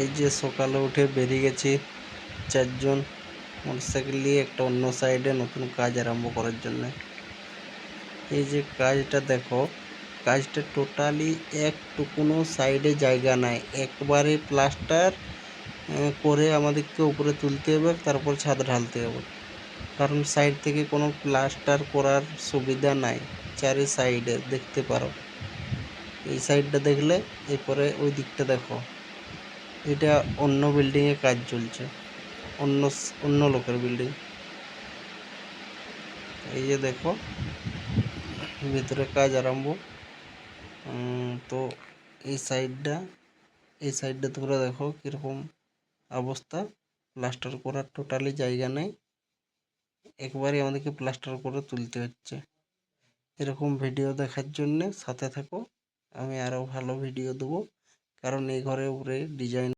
এই যে সকালে উঠে বেরিয়ে গেছি চারজন মোটরসাইকেল নিয়ে একটা অন্য সাইডে নতুন কাজ আরম্ভ করার জন্য। এই যে কাজটা দেখো, কাজটা টোটালি একটুকুনো সাইডে জায়গা নাই, একবারে প্লাস্টার করে আমাদেরকে উপরে তুলতে হবে, তারপর ছাদ ঢালতে হবে। কারণ সাইড থেকে কোনো প্লাস্টার করার সুবিধা নাই। চারি সাইডে দেখতে পারো, এই সাইডটা দেখলে, এরপরে ওই দিকটা দেখো, এটা অন্য বিল্ডিংয়ে কাজ চলছে, অন্য লোকের বিল্ডিং। এই যে দেখো ভিতরে কাজ আরম্ভ। তো এই সাইডটা তোমরা দেখো কিরকম অবস্থা, প্লাস্টার করার টোটালি জায়গা নেই, একবারে আমাদেরকে প্লাস্টার করে তুলতে হচ্ছে। এরকম ভিডিও দেখার জন্যে সাথে থাকো, আমি আরও ভালো ভিডিও দেবো। কারণ এই ঘরের উপরে ডিজাইন